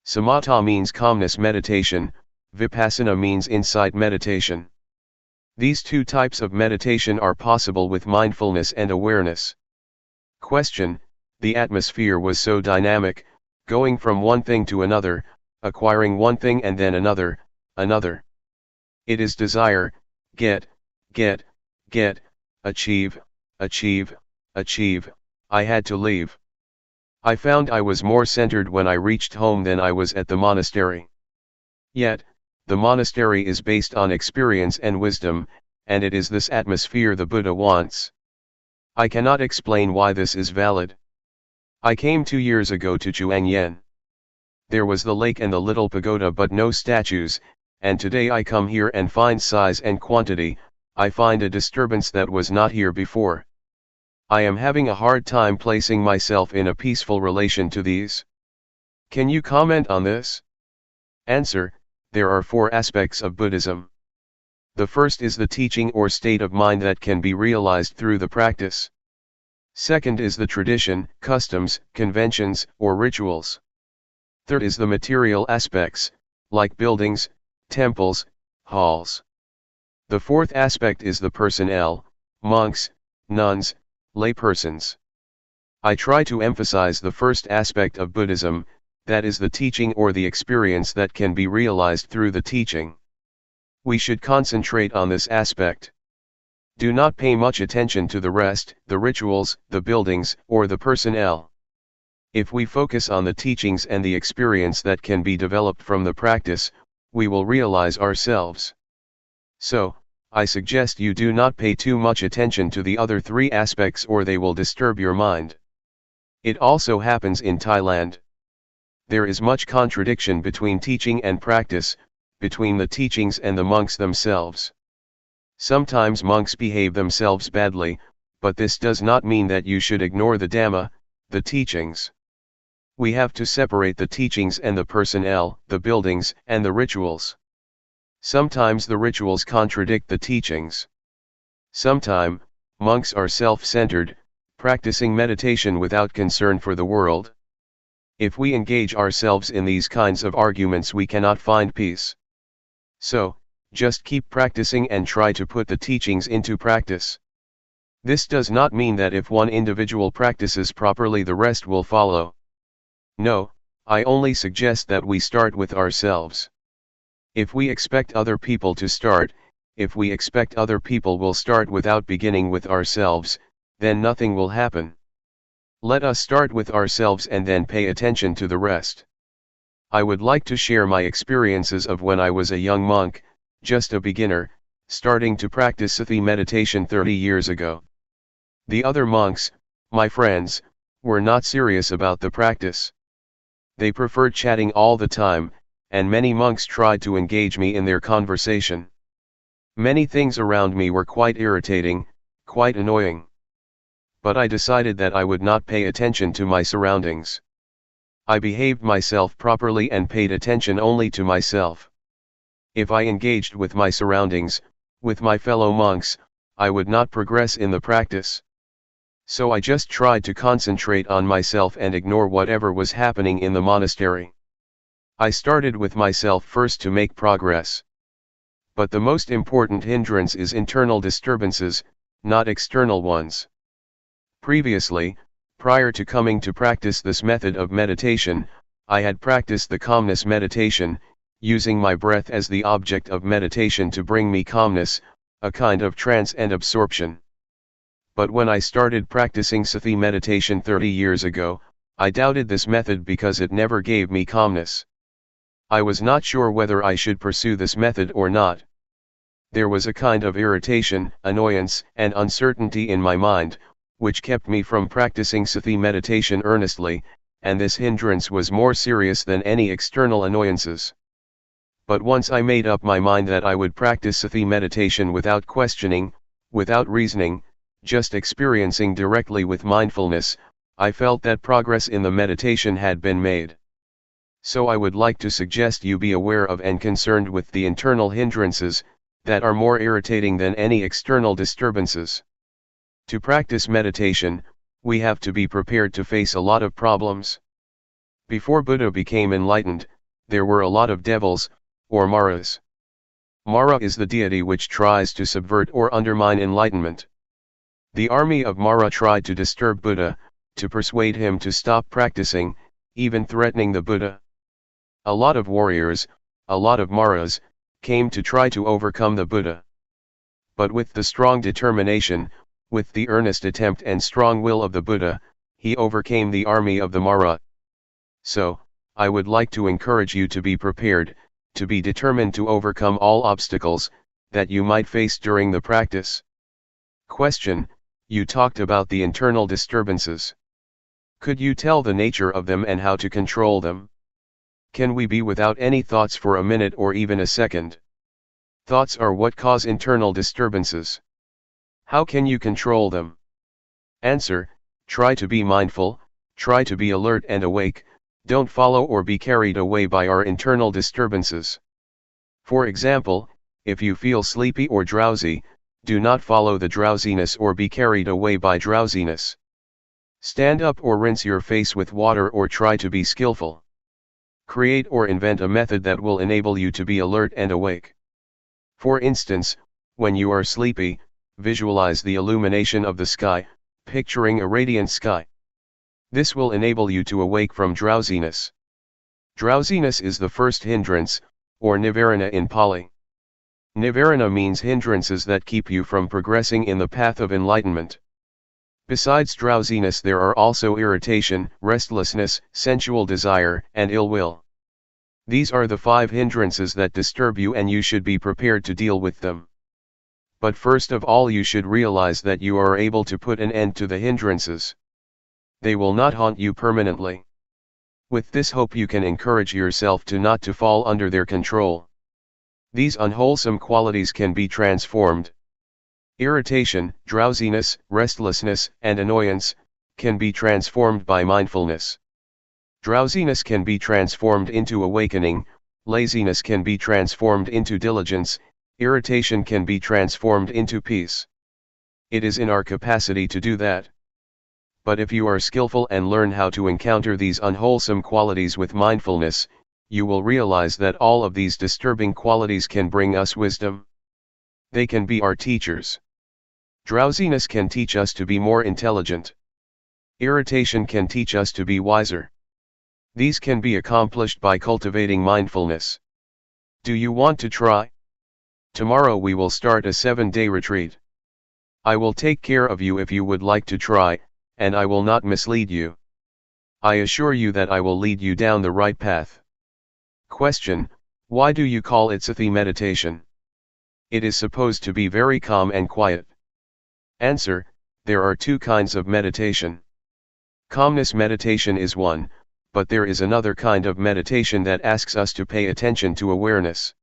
Samatha means calmness meditation, vipassana means insight meditation. These two types of meditation are possible with mindfulness and awareness. Question: the atmosphere was so dynamic, going from one thing to another, acquiring one thing and then another. It is desire, get, achieve, I had to leave. I found I was more centered when I reached home than I was at the monastery. Yet, the monastery is based on experience and wisdom, and it is this atmosphere the Buddha wants. I cannot explain why this is valid. I came 2 years ago to Chuangyan. There was the lake and the little pagoda but no statues, and today I come here and find size and quantity. I find a disturbance that was not here before. I am having a hard time placing myself in a peaceful relation to these. Can you comment on this? Answer: there are 4 aspects of Buddhism. The first is the teaching or state of mind that can be realized through the practice. Second is the tradition, customs, conventions, or rituals. Third is the material aspects, like buildings, temples, halls. The fourth aspect is the personnel, monks, nuns, laypersons. I try to emphasize the first aspect of Buddhism, that is the teaching or the experience that can be realized through the teaching. We should concentrate on this aspect. Do not pay much attention to the rest, the rituals, the buildings, or the personnel. If we focus on the teachings and the experience that can be developed from the practice, we will realize ourselves. So, I suggest you do not pay too much attention to the other 3 aspects or they will disturb your mind. It also happens in Thailand. There is much contradiction between teaching and practice, between the teachings and the monks themselves. Sometimes monks behave themselves badly, but this does not mean that you should ignore the Dhamma, the teachings. We have to separate the teachings and the personnel, the buildings, and the rituals. Sometimes the rituals contradict the teachings. Sometimes, monks are self-centered, practicing meditation without concern for the world. If we engage ourselves in these kinds of arguments, we cannot find peace. So, just keep practicing and try to put the teachings into practice. This does not mean that if one individual practices properly the rest will follow. No, I only suggest that we start with ourselves. If we expect other people to start, if we expect other people will start without beginning with ourselves, then nothing will happen. Let us start with ourselves and then pay attention to the rest. I would like to share my experiences of when I was a young monk, just a beginner, starting to practice Sati meditation 30 years ago. The other monks, my friends, were not serious about the practice. They preferred chatting all the time, and many monks tried to engage me in their conversation. Many things around me were quite irritating, quite annoying. But I decided that I would not pay attention to my surroundings. I behaved myself properly and paid attention only to myself. If I engaged with my surroundings, with my fellow monks, I would not progress in the practice. So I just tried to concentrate on myself and ignore whatever was happening in the monastery. I started with myself first to make progress. But the most important hindrance is internal disturbances, not external ones. Previously, prior to coming to practice this method of meditation, I had practiced the calmness meditation, using my breath as the object of meditation to bring me calmness, a kind of trance and absorption. But when I started practicing Sati meditation 30 years ago, I doubted this method because it never gave me calmness. I was not sure whether I should pursue this method or not. There was a kind of irritation, annoyance, and uncertainty in my mind, which kept me from practicing Sati meditation earnestly, and this hindrance was more serious than any external annoyances. But once I made up my mind that I would practice Sati meditation without questioning, without reasoning, just experiencing directly with mindfulness, I felt that progress in the meditation had been made. So I would like to suggest you be aware of and concerned with the internal hindrances, that are more irritating than any external disturbances. To practice meditation, we have to be prepared to face a lot of problems. Before Buddha became enlightened, there were a lot of devils, or Maras. Mara is the deity which tries to subvert or undermine enlightenment. The army of Mara tried to disturb Buddha, to persuade him to stop practicing, even threatening the Buddha. A lot of warriors, a lot of Maras, came to try to overcome the Buddha. But with the strong determination, with the earnest attempt and strong will of the Buddha, he overcame the army of the Mara. So, I would like to encourage you to be prepared, to be determined to overcome all obstacles that you might face during the practice. Question: you talked about the internal disturbances. Could you tell the nature of them and how to control them? Can we be without any thoughts for a minute or even a second? Thoughts are what cause internal disturbances. How can you control them? Answer: try to be mindful, try to be alert and awake, don't follow or be carried away by our internal disturbances. For example, if you feel sleepy or drowsy, do not follow the drowsiness or be carried away by drowsiness. Stand up or rinse your face with water or try to be skillful. Create or invent a method that will enable you to be alert and awake. For instance, when you are sleepy, visualize the illumination of the sky, picturing a radiant sky. This will enable you to awake from drowsiness. Drowsiness is the first hindrance, or nivarana in Pali. Nivarana means hindrances that keep you from progressing in the path of enlightenment. Besides drowsiness, there are also irritation, restlessness, sensual desire, and ill will. These are the 5 hindrances that disturb you, and you should be prepared to deal with them. But first of all, you should realize that you are able to put an end to the hindrances. They will not haunt you permanently. With this hope, you can encourage yourself to not to fall under their control. These unwholesome qualities can be transformed. Irritation, drowsiness, restlessness, and annoyance can be transformed by mindfulness. Drowsiness can be transformed into awakening, laziness can be transformed into diligence, irritation can be transformed into peace. It is in our capacity to do that. But if you are skillful and learn how to encounter these unwholesome qualities with mindfulness, you will realize that all of these disturbing qualities can bring us wisdom. They can be our teachers. Drowsiness can teach us to be more intelligent. Irritation can teach us to be wiser. These can be accomplished by cultivating mindfulness. Do you want to try? Tomorrow we will start a 7-day retreat. I will take care of you if you would like to try, and I will not mislead you. I assure you that I will lead you down the right path. Question: why do you call it Sati meditation? It is supposed to be very calm and quiet. Answer: there are 2 kinds of meditation. Calmness meditation is one, but there is another kind of meditation that asks us to pay attention to awareness.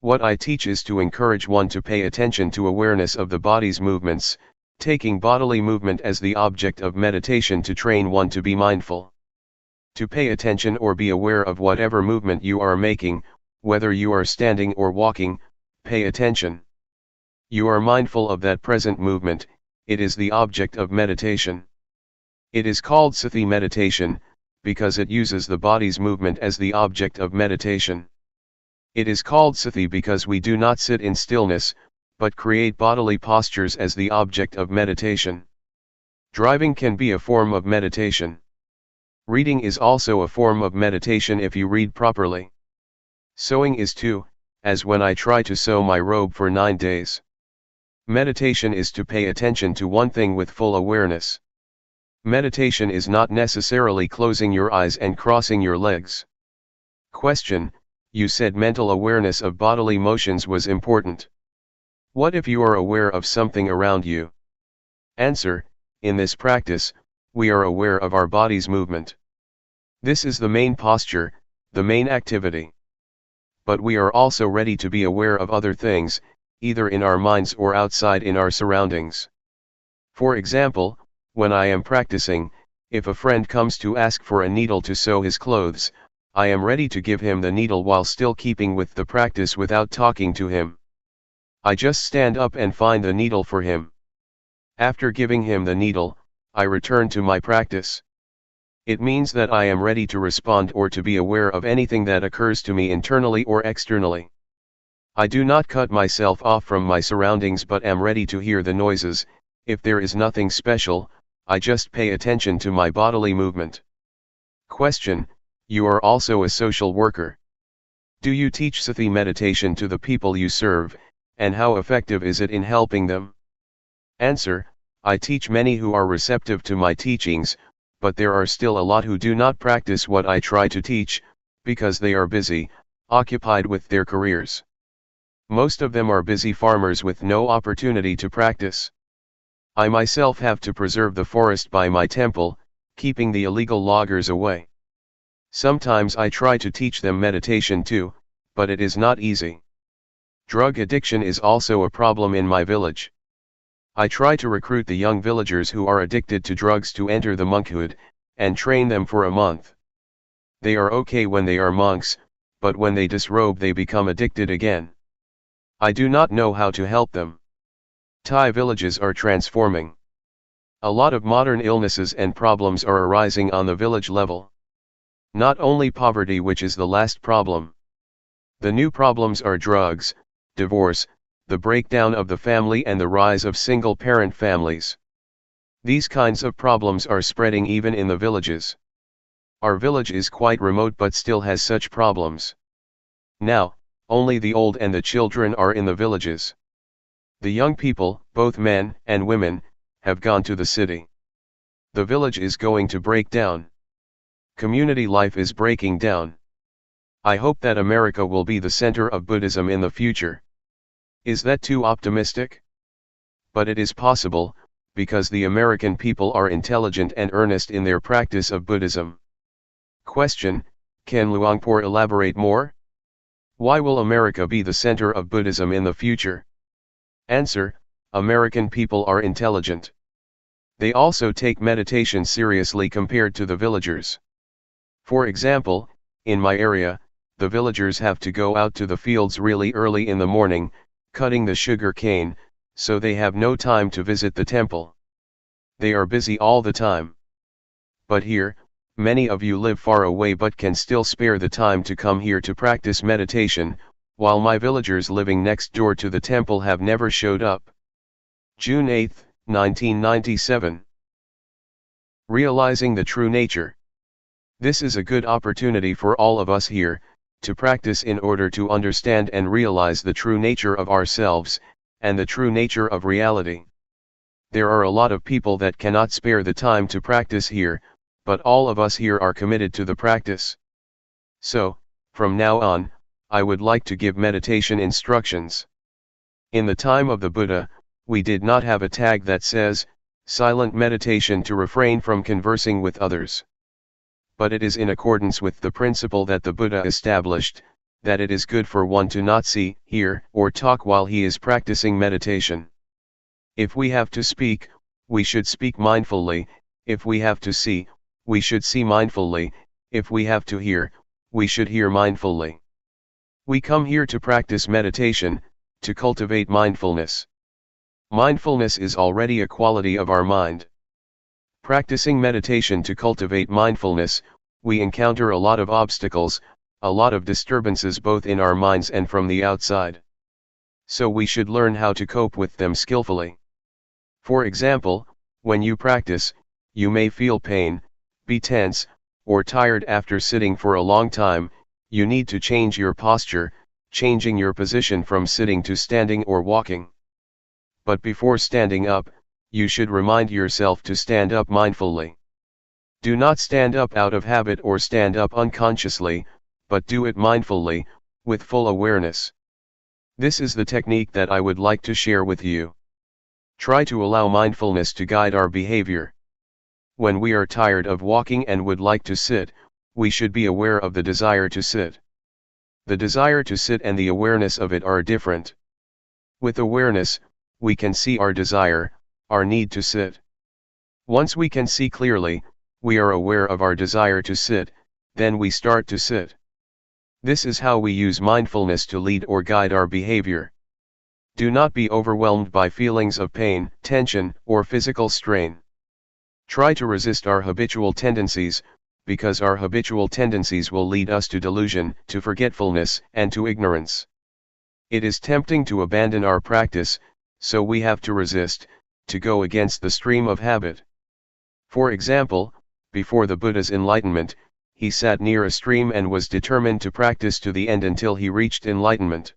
What I teach is to encourage one to pay attention to awareness of the body's movements, taking bodily movement as the object of meditation to train one to be mindful. To pay attention or be aware of whatever movement you are making, whether you are standing or walking, pay attention. You are mindful of that present movement, it is the object of meditation. It is called Sati meditation, because it uses the body's movement as the object of meditation. It is called Sati because we do not sit in stillness, but create bodily postures as the object of meditation. Driving can be a form of meditation. Reading is also a form of meditation if you read properly. Sewing is too, as when I try to sew my robe for 9 days. Meditation is to pay attention to one thing with full awareness. Meditation is not necessarily closing your eyes and crossing your legs. Question: you said mental awareness of bodily motions was important. What if you are aware of something around you? Answer: in this practice, we are aware of our body's movement. This is the main posture, the main activity. But we are also ready to be aware of other things, either in our minds or outside in our surroundings. For example, when I am practicing, if a friend comes to ask for a needle to sew his clothes, I am ready to give him the needle while still keeping with the practice without talking to him. I just stand up and find the needle for him. After giving him the needle, I return to my practice. It means that I am ready to respond or to be aware of anything that occurs to me internally or externally. I do not cut myself off from my surroundings but am ready to hear the noises. If there is nothing special, I just pay attention to my bodily movement. Question: you are also a social worker. Do you teach Sati meditation to the people you serve, and how effective is it in helping them? Answer: I teach many who are receptive to my teachings, but there are still a lot who do not practice what I try to teach, because they are busy, occupied with their careers. Most of them are busy farmers with no opportunity to practice. I myself have to preserve the forest by my temple, keeping the illegal loggers away. Sometimes I try to teach them meditation too, but it is not easy. Drug addiction is also a problem in my village. I try to recruit the young villagers who are addicted to drugs to enter the monkhood, and train them for a month. They are okay when they are monks, but when they disrobe they become addicted again. I do not know how to help them. Thai villages are transforming. A lot of modern illnesses and problems are arising on the village level. Not only poverty, which is the last problem. The new problems are drugs, divorce, the breakdown of the family and the rise of single-parent families. These kinds of problems are spreading even in the villages. Our village is quite remote but still has such problems. Now, only the old and the children are in the villages. The young people, both men and women, have gone to the city. The village is going to break down. Community life is breaking down. I hope that America will be the center of Buddhism in the future. Is that too optimistic? But it is possible, because the American people are intelligent and earnest in their practice of Buddhism. Question: can Luangpor elaborate more? Why will America be the center of Buddhism in the future? Answer: American people are intelligent. They also take meditation seriously compared to the villagers. For example, in my area, the villagers have to go out to the fields really early in the morning, cutting the sugar cane, so they have no time to visit the temple. They are busy all the time. But here, many of you live far away but can still spare the time to come here to practice meditation, while my villagers living next door to the temple have never showed up. June 8, 1997. Realizing the true nature. This is a good opportunity for all of us here, to practice in order to understand and realize the true nature of ourselves, and the true nature of reality. There are a lot of people that cannot spare the time to practice here, but all of us here are committed to the practice. So, from now on, I would like to give meditation instructions. In the time of the Buddha, we did not have a tag that says, silent meditation to refrain from conversing with others. But it is in accordance with the principle that the Buddha established, that it is good for one to not see, hear, or talk while he is practicing meditation. If we have to speak, we should speak mindfully; if we have to see, we should see mindfully; if we have to hear, we should hear mindfully. We come here to practice meditation, to cultivate mindfulness. Mindfulness is already a quality of our mind. Practicing meditation to cultivate mindfulness, we encounter a lot of obstacles, a lot of disturbances both in our minds and from the outside. So we should learn how to cope with them skillfully. For example, when you practice, you may feel pain, be tense, or tired after sitting for a long time. You need to change your posture, changing your position from sitting to standing or walking. But before standing up, you should remind yourself to stand up mindfully. Do not stand up out of habit or stand up unconsciously, but do it mindfully, with full awareness. This is the technique that I would like to share with you. Try to allow mindfulness to guide our behavior. When we are tired of walking and would like to sit, we should be aware of the desire to sit. The desire to sit and the awareness of it are different. With awareness, we can see our desire, our need to sit. Once we can see clearly, we are aware of our desire to sit, then we start to sit. This is how we use mindfulness to lead or guide our behavior. Do not be overwhelmed by feelings of pain, tension, or physical strain. Try to resist our habitual tendencies, because our habitual tendencies will lead us to delusion, to forgetfulness, and to ignorance. It is tempting to abandon our practice, so we have to resist, to go against the stream of habit. For example, before the Buddha's enlightenment, he sat near a stream and was determined to practice to the end until he reached enlightenment.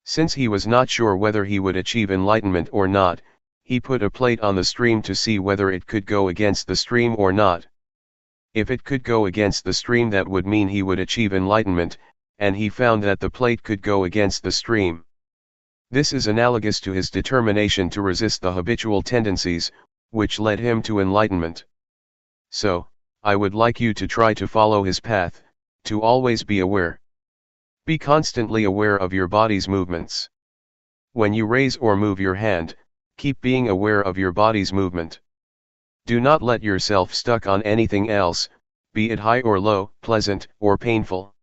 Since he was not sure whether he would achieve enlightenment or not, he put a plate on the stream to see whether it could go against the stream or not. If it could go against the stream, that would mean he would achieve enlightenment, and he found that the plate could go against the stream. This is analogous to his determination to resist the habitual tendencies, which led him to enlightenment. So, I would like you to try to follow his path, to always be aware. Be constantly aware of your body's movements. When you raise or move your hand, keep being aware of your body's movement. Do not let yourself stuck on anything else, be it high or low, pleasant or painful.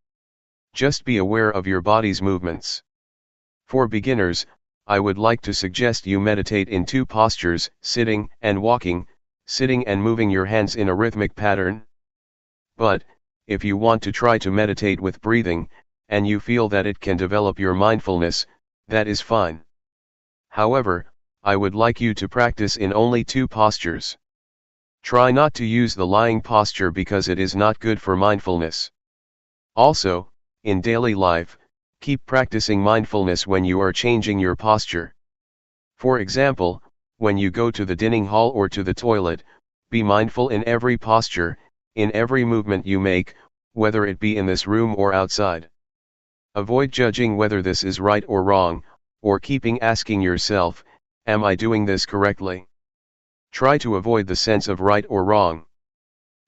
Just be aware of your body's movements. For beginners, I would like to suggest you meditate in two postures, sitting and walking, sitting and moving your hands in a rhythmic pattern. But, if you want to try to meditate with breathing, and you feel that it can develop your mindfulness, that is fine. However, I would like you to practice in only two postures. Try not to use the lying posture because it is not good for mindfulness. Also, in daily life, keep practicing mindfulness when you are changing your posture. For example, when you go to the dining hall or to the toilet, be mindful in every posture, in every movement you make, whether it be in this room or outside. Avoid judging whether this is right or wrong, or keeping asking yourself, am I doing this correctly? Try to avoid the sense of right or wrong.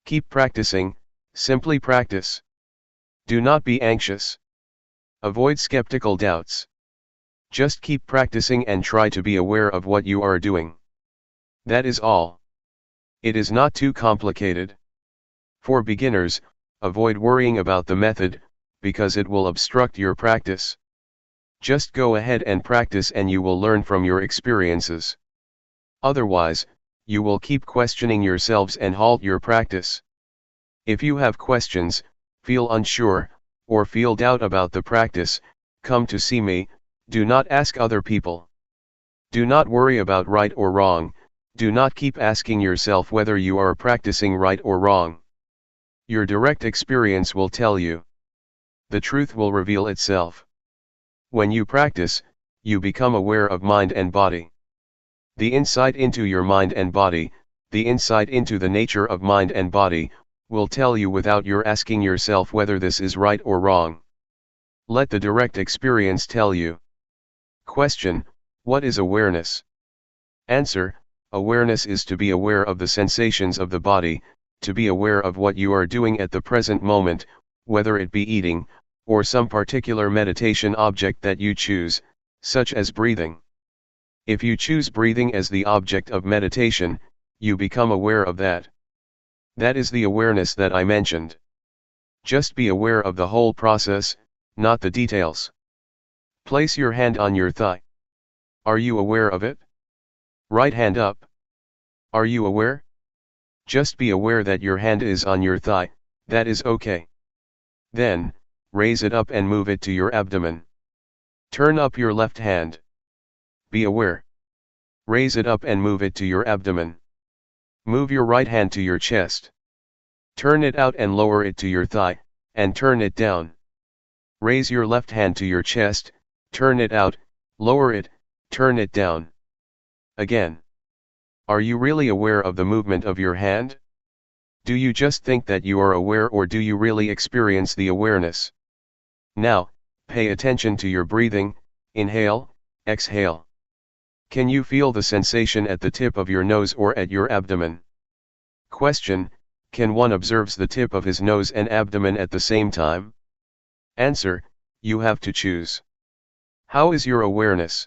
Keep practicing, simply practice. Do not be anxious. Avoid skeptical doubts. Just keep practicing and try to be aware of what you are doing. That is all. It is not too complicated. For beginners, avoid worrying about the method, because it will obstruct your practice. Just go ahead and practice and you will learn from your experiences. Otherwise, you will keep questioning yourselves and halt your practice. If you have questions, feel unsure, or feel doubt about the practice, come to see me. Do not ask other people. Do not worry about right or wrong, do not keep asking yourself whether you are practicing right or wrong. Your direct experience will tell you. The truth will reveal itself. When you practice, you become aware of mind and body. The insight into your mind and body, the insight into the nature of mind and body, will tell you without your asking yourself whether this is right or wrong. Let the direct experience tell you. Question: what is awareness? Answer: awareness is to be aware of the sensations of the body, to be aware of what you are doing at the present moment, whether it be eating, or some particular meditation object that you choose, such as breathing. If you choose breathing as the object of meditation, you become aware of that. That is the awareness that I mentioned. Just be aware of the whole process, not the details. Place your hand on your thigh. Are you aware of it? Right hand up. Are you aware? Just be aware that your hand is on your thigh, that is okay. Then, raise it up and move it to your abdomen. Turn up your left hand. Be aware. Raise it up and move it to your abdomen. Move your right hand to your chest. Turn it out and lower it to your thigh, and turn it down. Raise your left hand to your chest, turn it out, lower it, turn it down. Again. Are you really aware of the movement of your hand? Do you just think that you are aware, or do you really experience the awareness? Now, pay attention to your breathing, inhale, exhale. Can you feel the sensation at the tip of your nose or at your abdomen? Question: can one observe the tip of his nose and abdomen at the same time? Answer: you have to choose. How is your awareness?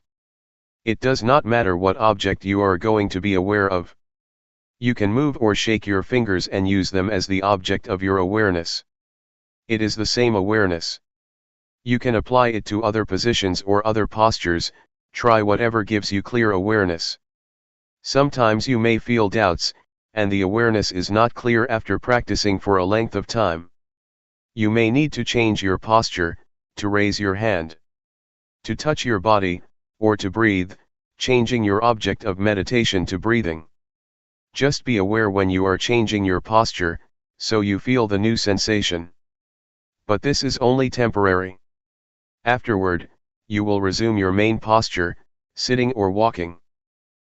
It does not matter what object you are going to be aware of. You can move or shake your fingers and use them as the object of your awareness. It is the same awareness. You can apply it to other positions or other postures. Try whatever gives you clear awareness. Sometimes you may feel doubts, and the awareness is not clear after practicing for a length of time. You may need to change your posture, to raise your hand, to touch your body, or to breathe, changing your object of meditation to breathing. Just be aware when you are changing your posture, so you feel the new sensation. But this is only temporary. Afterward, you will resume your main posture, sitting or walking.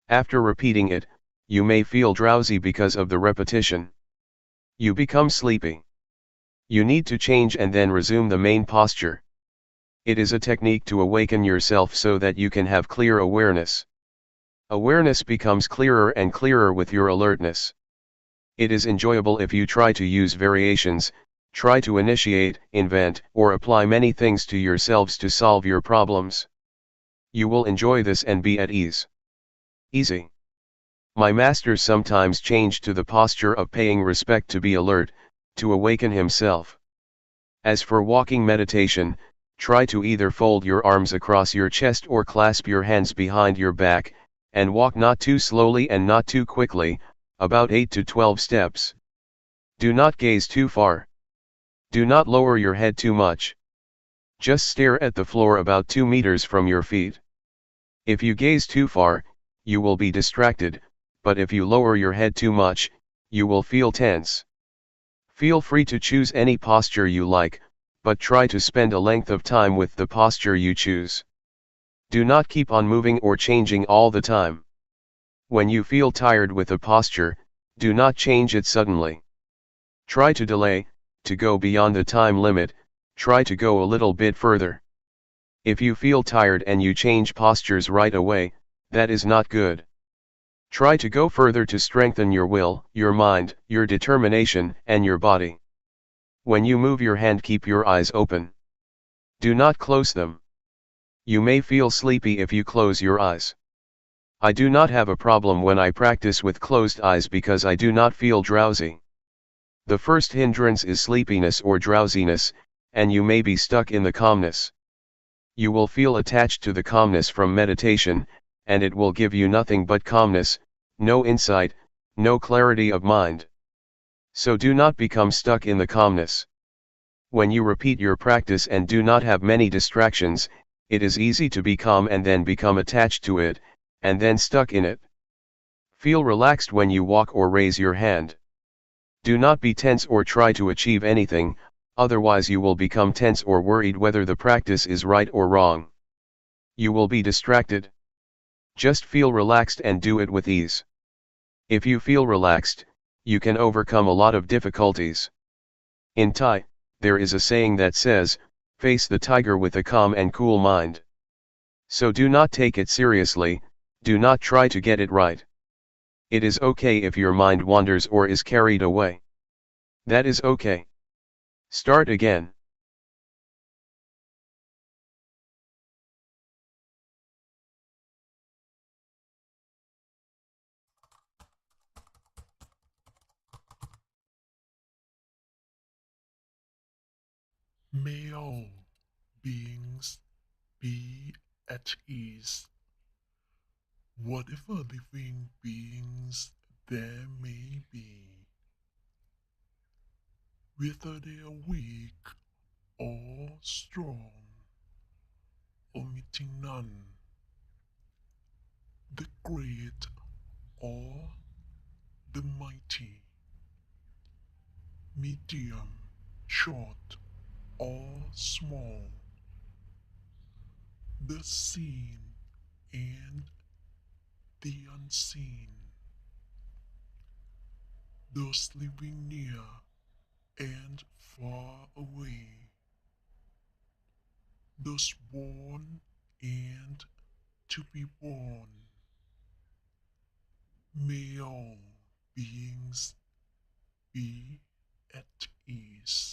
After repeating it, you may feel drowsy because of the repetition. You become sleepy. You need to change and then resume the main posture. It is a technique to awaken yourself so that you can have clear awareness. Awareness becomes clearer and clearer with your alertness. It is enjoyable if you try to use variations, try to initiate, invent, or apply many things to yourselves to solve your problems. You will enjoy this and be at ease. Easy. My master sometimes changed to the posture of paying respect to be alert, to awaken himself. As for walking meditation, try to either fold your arms across your chest or clasp your hands behind your back, and walk not too slowly and not too quickly, about 8 to 12 steps. Do not gaze too far. Do not lower your head too much. Just stare at the floor about 2 meters from your feet. If you gaze too far, you will be distracted, but if you lower your head too much, you will feel tense. Feel free to choose any posture you like, but try to spend a length of time with the posture you choose. Do not keep on moving or changing all the time. When you feel tired with a posture, do not change it suddenly. Try to delay, to go beyond the time limit, try to go a little bit further. If you feel tired and you change postures right away, that is not good. Try to go further to strengthen your will, your mind, your determination, and your body. When you move your hand, keep your eyes open. Do not close them. You may feel sleepy if you close your eyes. I do not have a problem when I practice with closed eyes because I do not feel drowsy. The first hindrance is sleepiness or drowsiness, and you may be stuck in the calmness. You will feel attached to the calmness from meditation, and it will give you nothing but calmness, no insight, no clarity of mind. So do not become stuck in the calmness. When you repeat your practice and do not have many distractions, it is easy to be calm and then become attached to it, and then stuck in it. Feel relaxed when you walk or raise your hand. Do not be tense or try to achieve anything, otherwise you will become tense or worried whether the practice is right or wrong. You will be distracted. Just feel relaxed and do it with ease. If you feel relaxed, you can overcome a lot of difficulties. In Thai, there is a saying that says, face the tiger with a calm and cool mind. So do not take it seriously, do not try to get it right. It is okay if your mind wanders or is carried away. That is okay. Start again. May all beings be at ease. Whatever living beings there may be, whether they are weak or strong, omitting none, the great or the mighty, medium, short or small, the seen and the unseen, those living near and far away, those born and to be born. May all beings be at ease.